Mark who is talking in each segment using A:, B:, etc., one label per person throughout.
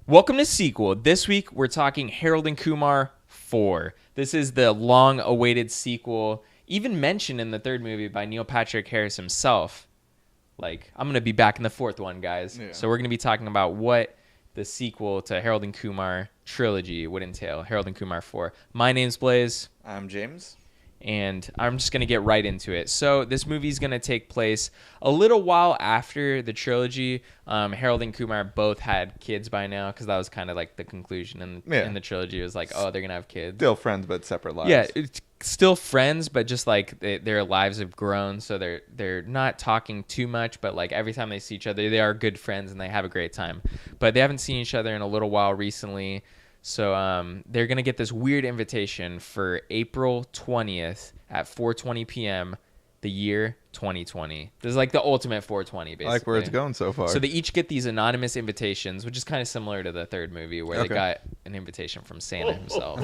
A: Welcome to Sequel. This week we're talking Harold and Kumar 4. This is the long-awaited sequel, even mentioned in the third movie by Neil Patrick Harris himself. Like, I'm going to be back in the fourth one, guys. Yeah. So we're going to be talking about what the sequel to Harold and Kumar trilogy would entail, Harold and Kumar 4. My name's Blaise.
B: I'm James.
A: And I'm just going to get right into it. So this movie is going to take place a little while after the trilogy. Harold and Kumar both had kids by now, because that was kind of like the conclusion in the trilogy. It was like, oh, they're going to have kids.
B: Still friends, but separate lives.
A: Yeah, it's still friends, but just like their lives have grown. So they're not talking too much, but like every time they see each other, they are good friends and they have a great time. But they haven't seen each other in a little while recently. So they're going to get this weird invitation for April 20th at 4:20 p.m., the year 2020. This is like the ultimate 420, basically.
B: I like where it's going so far.
A: So they each get these anonymous invitations, which is kind of similar to the third movie, where they got an invitation from Santa himself.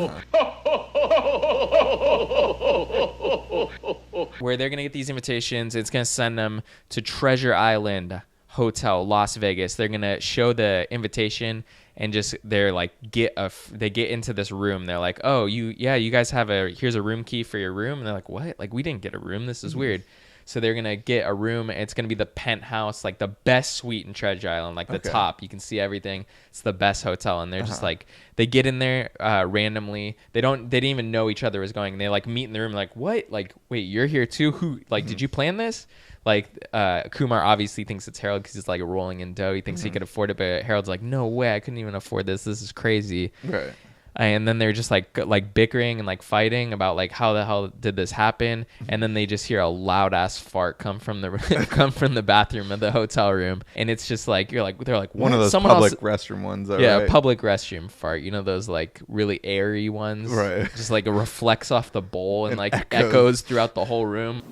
A: Where they're going to get these invitations, it's going to send them to Treasure Island Hotel, Las Vegas. They're going to show the invitation and just they're like they get into this room. They're like, oh, you guys have here's a room key for your room. And they're like, what? Like, we didn't get a room. This is weird. So they're gonna get a room. And it's gonna be the penthouse, like the best suite in Treasure Island, like the top. You can see everything. It's the best hotel. And they're just like, they get in there randomly. They didn't even know each other was going. And they like meet in the room. Like, what? Like, wait, you're here too? Who? Like, did you plan this? Like, Kumar obviously thinks it's Harold because he's like rolling in dough. He thinks he could afford it, but Harold's like, no way, I couldn't even afford this. This is crazy. Right. And then they're just like bickering and like fighting about like how the hell did this happen? And then they just hear a loud ass fart come from the bathroom of the hotel room, and it's just like they're like, what?
B: One of those public restroom ones.
A: Right? Public restroom fart. You know those like really airy ones,
B: right?
A: Just like it reflects off the bowl and like echoes throughout the whole room.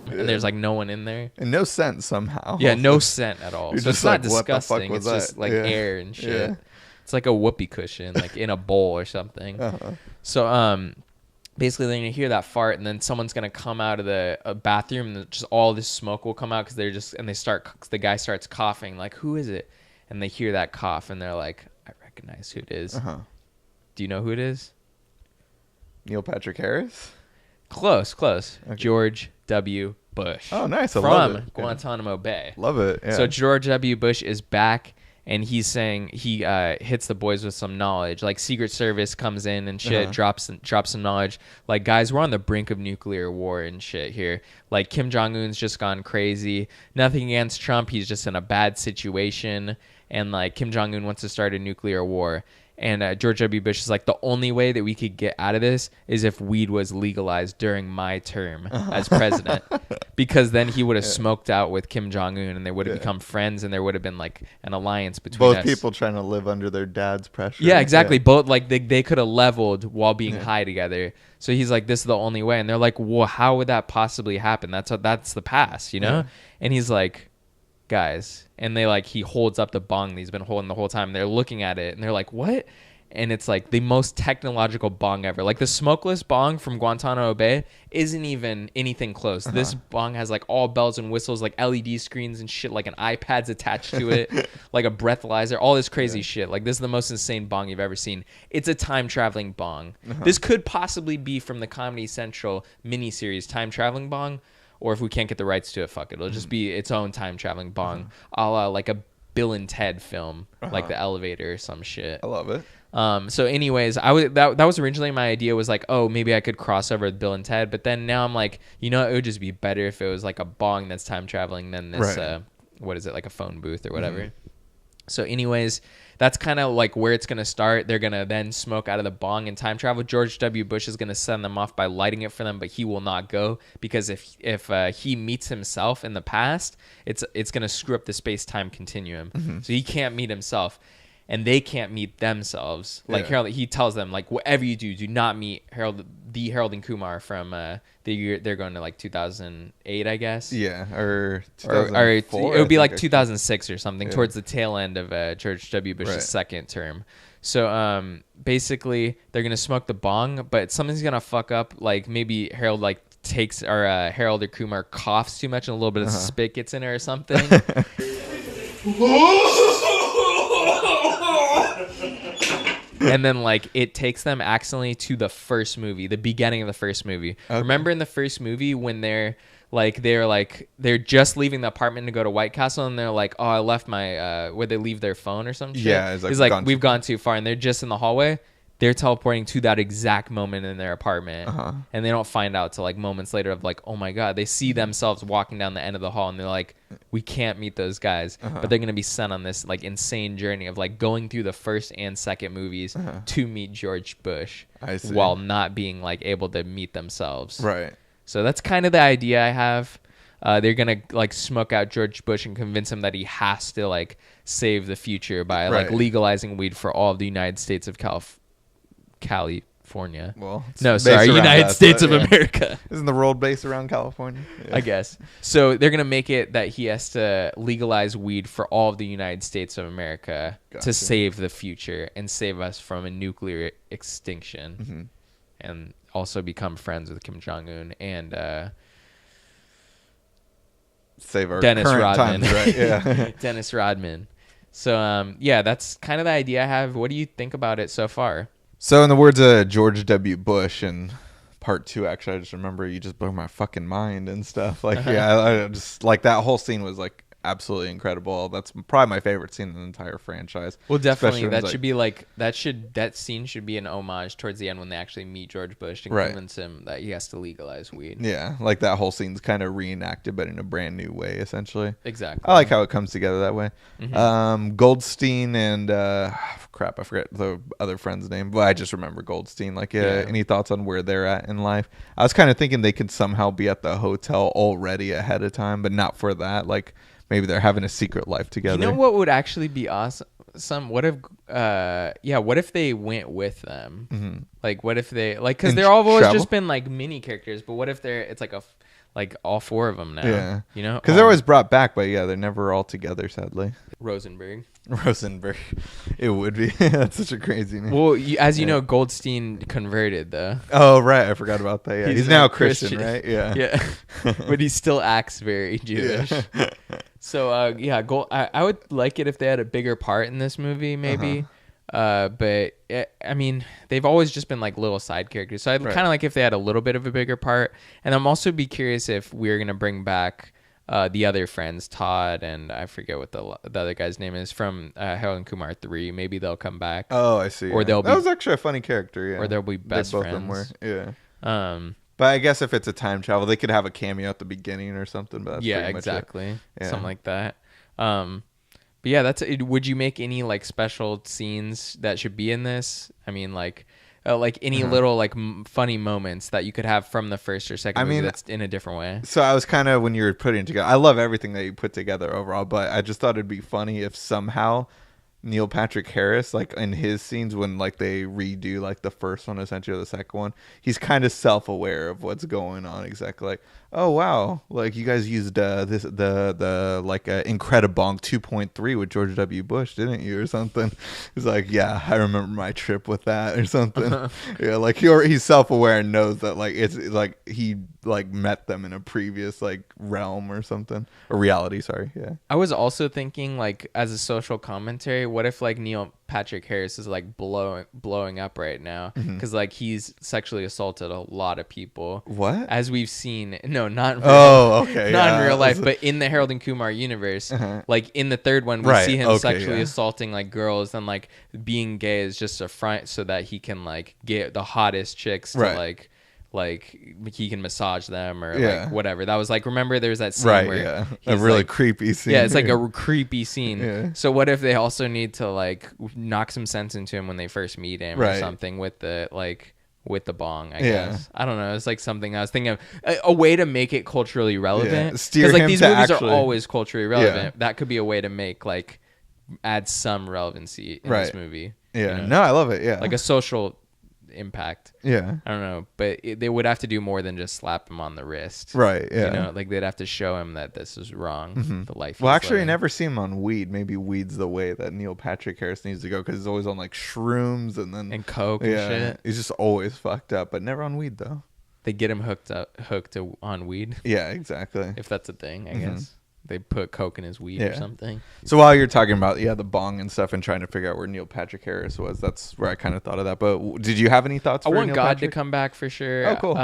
A: And there's like no one in there,
B: and no scent somehow.
A: Yeah, no scent at all. So it's
B: like,
A: not disgusting. It's just like air and shit. Yeah. It's like a whoopee cushion, like in a bowl or something. So basically, they're gonna hear that fart, and then someone's gonna come out of the bathroom, and just all this smoke will come out because the guy starts coughing. Like, who is it? And they hear that cough, and they're like, I recognize who it is. Do you know who it is?
B: Neil Patrick Harris.
A: Close. Okay. George W. Bush.
B: Oh, nice. I
A: from
B: love it.
A: Guantanamo Bay.
B: Love it. Yeah.
A: So George W. Bush is back, and he's saying he hits the boys with some knowledge. Like, Secret Service comes in and shit, drops some knowledge. Like, guys, we're on the brink of nuclear war and shit here. Like, Kim Jong-un's just gone crazy. Nothing against Trump. He's just in a bad situation. And, like, Kim Jong-un wants to start a nuclear war. And George W. Bush is like, the only way that we could get out of this is if weed was legalized during my term as president. Because then he would have smoked out with Kim Jong-un, and they would have become friends, and there would have been like an alliance between
B: both
A: us.
B: People trying to live under their dad's pressure.
A: Yeah, exactly. Both, like, they could have leveled while being high together. So he's like, this is the only way. And they're like, well, how would that possibly happen? That's the past, you know? And he's like, guys, and he holds up the bong that he's been holding the whole time. They're looking at it and they're like, what? And it's like the most technological bong ever. Like, the smokeless bong from Guantanamo Bay isn't even anything close. This bong has like all bells and whistles, like LED screens and shit, like an iPad's attached to it, like a breathalyzer, all this crazy shit. Like, this is the most insane bong you've ever seen. It's a time traveling bong. This could possibly be from the Comedy Central miniseries Time Traveling Bong. Or if we can't get the rights to it, fuck it. It'll just be its own time-traveling bong, a la like a Bill and Ted film, like The Elevator or some shit.
B: I love it.
A: So anyways, that was originally my idea, was like, oh, maybe I could cross over with Bill and Ted. But then now I'm like, it would just be better if it was like a bong that's time-traveling than this, what is it, like a phone booth or whatever. So anyways, that's kind of like where it's going to start. They're going to then smoke out of the bong and time travel. George W. Bush is going to send them off by lighting it for them, but he will not go, because if he meets himself in the past, it's going to screw up the space-time continuum. So he can't meet himself, and they can't meet themselves. Like, Harold, he tells them, like, whatever you do not meet Harold and Kumar from the year they're going to, like, 2008, I guess.
B: Yeah, or 2004.
A: Or it would be like 2006 or something, towards the tail end of George W. Bush's second term. So basically, they're gonna smoke the bong, but something's gonna fuck up. Like, maybe Harold Harold or Kumar coughs too much, and a little bit of spit gets in her or something. And then like it takes them accidentally to the first movie, the beginning of the first movie. Okay. Remember in the first movie when they're just leaving the apartment to go to White Castle, and they're like, oh, I left my where they leave their phone or some shit.
B: Yeah,
A: it's like we've gone too far, and they're just in the hallway. They're teleporting to that exact moment in their apartment, and they don't find out till like moments later of like, oh my god, they see themselves walking down the end of the hall, and they're like, we can't meet those guys, but they're gonna be sent on this like insane journey of like going through the first and second movies to meet George Bush, while not being like able to meet themselves.
B: Right.
A: So that's kind of the idea I have. They're gonna like smoke out George Bush and convince him that he has to like save the future by like legalizing weed for all of the United States of California.
B: Well,
A: United States of America.
B: Isn't the world based around California? Yeah.
A: I guess. So they're going to make it that he has to legalize weed for all of the United States of America to save the future and save us from a nuclear extinction, and also become friends with Kim Jong-un and
B: save our
A: Dennis
B: current
A: Rodman.
B: Times, right? Yeah.
A: Dennis Rodman. So yeah, that's kind of the idea I have. What do you think about it so far?
B: So in the words of George W. Bush in part 2, actually, I just remember you just blew my fucking mind and stuff. Like, I just like that whole scene was like absolutely incredible. That's probably my favorite scene in the entire franchise.
A: Well, definitely that should be like that scene should be an homage towards the end when they actually meet George Bush and convince him that he has to legalize weed.
B: Yeah, like that whole scene's kind of reenacted, but in a brand new way, essentially.
A: Exactly.
B: I like how it comes together that way. Goldstein and crap, I forget the other friend's name, but I just remember Goldstein. Like, any thoughts on where they're at in life? I was kind of thinking they could somehow be at the hotel already ahead of time, but not for that. Like, maybe they're having a secret life together.
A: You know what would actually be awesome? What if they went with them? Like, what if they because they're all always just been like mini characters, but what if it's like all 4 of them now? Yeah, you know,
B: because they're always brought back, but they're never all together, sadly.
A: Rosenberg.
B: It would be. That's such a crazy name.
A: Well, as you know, Goldstein converted though.
B: Oh right, I forgot about that. Yeah, he's now Christian, right? Yeah.
A: But he still acts very Jewish. Yeah. So I would like it if they had a bigger part in this movie, maybe. But I mean, they've always just been like little side characters. So I'd kind of like if they had a little bit of a bigger part. And I'm also be curious if we're gonna bring back the other friends, Todd and I forget what the other guy's name is from Harold and Kumar 3. Maybe they'll come back.
B: Oh, I see.
A: Or that
B: was actually a funny character. Yeah.
A: Or they'll be best friends.
B: Them were. Yeah. But I guess if it's a time travel, they could have a cameo at the beginning or something. But that's pretty much
A: exactly. Something like that. But yeah, that's it. Would you make any like special scenes that should be in this? I mean, like any little like funny moments that you could have from the first or second movie that's in a different way.
B: So I was kind of, when you were putting it together, I love everything that you put together overall, but I just thought it'd be funny if somehow Neil Patrick Harris, like in his scenes when like they redo like the first one essentially or the second one, he's kind of self-aware of what's going on exactly. Like, oh wow, like you guys used the like Incredibong 2.3 with George W. Bush, didn't you, or something? He's like, yeah, I remember my trip with that or something. Yeah, like he's self-aware and knows that like it's like he like met them in a previous like realm or something, or reality. Sorry. Yeah.
A: I was also thinking like as a social commentary, what if like Neil Patrick Harris is like blowing up right now because like he's sexually assaulted a lot of people.
B: What?
A: As we've seen. No, not in real life, but in the Harold and Kumar universe, like in the third one, we see him sexually assaulting like girls, and like being gay is just a front so that he can like get the hottest chicks to like he can massage them or like whatever. That was like, remember there's that scene where
B: a really creepy scene.
A: Yeah, it's like a creepy scene. Yeah. So what if they also need to like knock some sense into him when they first meet him or something with the bong, I guess. I don't know. It's like something I was thinking of, a way to make it culturally relevant. Because like these movies are always culturally relevant. Yeah. That could be a way to make like add some relevancy in this movie.
B: Yeah. You know? No, I love it. Yeah.
A: Like a social impact.
B: Yeah.
A: I don't know, but they would have to do more than just slap him on the wrist.
B: Right. Yeah.
A: You know, like they'd have to show him that this is wrong. The life.
B: Well, actually, I never see him on weed. Maybe weed's the way that Neil Patrick Harris needs to go, because he's always on like shrooms and
A: coke and shit.
B: He's just always fucked up, but never on weed though.
A: They get him hooked on weed.
B: Yeah, exactly.
A: If that's a thing, I guess. they put coke in his weed or something.
B: So while you're talking about the bong and stuff and trying to figure out where Neil Patrick Harris was, that's where I kind of thought of that. But did you have any thoughts?
A: I
B: for
A: want
B: Neil
A: God
B: Patrick?
A: to come back for sure.
B: Oh, cool.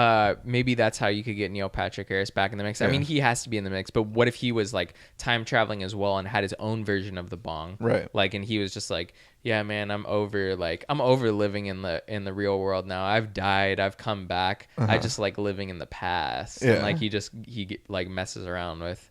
A: Maybe that's how you could get Neil Patrick Harris back in the mix. I mean, he has to be in the mix, but what if he was like time traveling as well and had his own version of the bong?
B: Right.
A: Like, and he was just like, yeah, man, I'm over living in the real world now. I've died. I've come back. I just like living in the past.
B: Yeah.
A: And like he like messes around with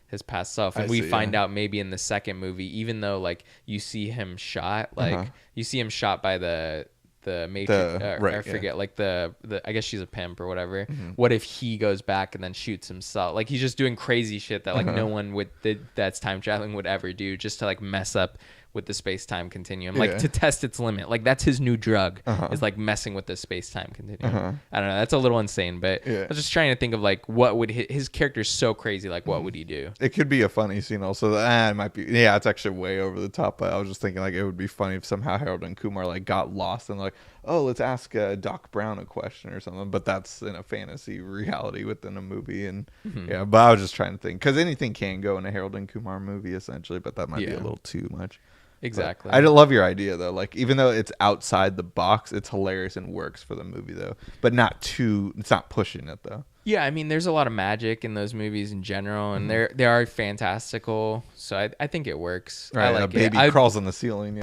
A: his past self, and we find out maybe in the second movie, even though like you see him shot, like you see him shot by the matrix, I forget, like the I guess she's a pimp or whatever. What if he goes back and then shoots himself? Like he's just doing crazy shit that like no one that's time traveling would ever do, just to like mess up with the space-time continuum, like to test its limit. Like that's his new drug, is like messing with the space-time continuum. I don't know, that's a little insane, but I was just trying to think of like what would his character's so crazy, like what would he do?
B: It could be a funny scene also. It might be, it's actually way over the top, but I was just thinking like it would be funny if somehow Harold and Kumar like got lost and like, oh, let's ask Doc Brown a question or something, but that's in a fantasy reality within a movie. And but I was just trying to think, because anything can go in a Harold and Kumar movie essentially, but that might be a little too much.
A: Exactly.
B: But I love your idea though. Like even though it's outside the box, it's hilarious and works for the movie though. But it's not pushing it though.
A: Yeah, I mean, there's a lot of magic in those movies in general, and they are fantastical. So I think it works.
B: Right,
A: I like
B: a baby crawls on the ceiling.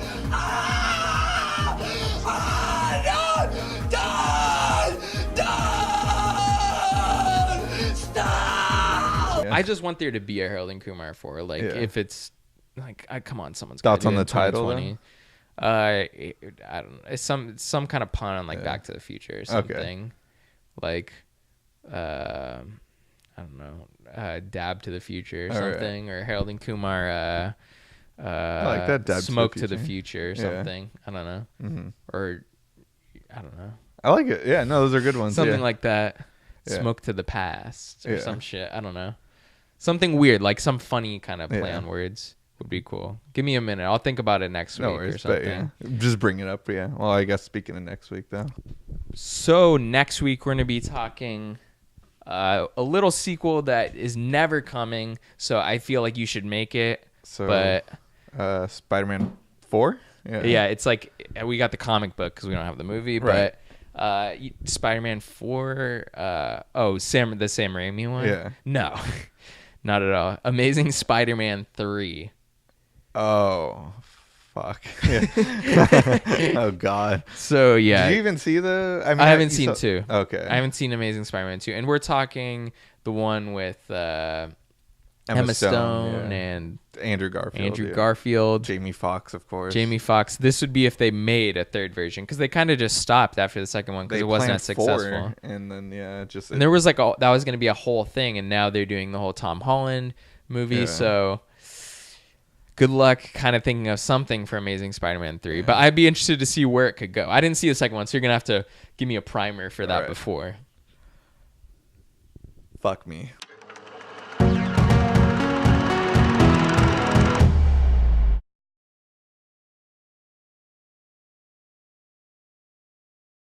A: I just want there to be a Harold and Kumar 4. Like if it's like, come on, someone's
B: thoughts on the title.
A: I don't know. It's some kind of pun on like Back to the Future or something. Like I don't know, Dab to the Future or something, or Harold and Kumar
B: I like that, Dab
A: Smoke to the Future or something. I don't know. Or I don't know.
B: I like it. Yeah, no, those are good ones.
A: Something like that. Smoke to the Past or some shit. I don't know. Something weird, like some funny kind of play on words would be cool. Give me a minute. I'll think about it next week or something.
B: Just bring it up. Yeah. Well, I guess speaking of next week though.
A: So next week we're going to be talking a little sequel that is never coming. So I feel like you should make it. So,
B: but Spider-Man 4?
A: Yeah, it's like we got the comic book because we don't have the movie, but Spider-Man 4, the Sam Raimi one?
B: Yeah.
A: No, not at all. Amazing Spider-Man 3.
B: Oh, fuck. Oh, God.
A: So, yeah.
B: Did you even see the...
A: I haven't seen 2.
B: Okay.
A: I haven't seen Amazing Spider-Man 2. And we're talking the one with Emma Stone and
B: Andrew
A: Garfield.
B: Jamie Foxx, of course.
A: Jamie Foxx. This would be if they made a third version, because they kind of just stopped after the second one because it wasn't as successful.
B: And then
A: and there was like that was going to be a whole thing, and now they're doing the whole Tom Holland movie. So good luck kind of thinking of something for Amazing Spider-Man 3. But I'd be interested to see where it could go. I didn't see the second one, so you're gonna have to give me a primer for that before.
B: Fuck me.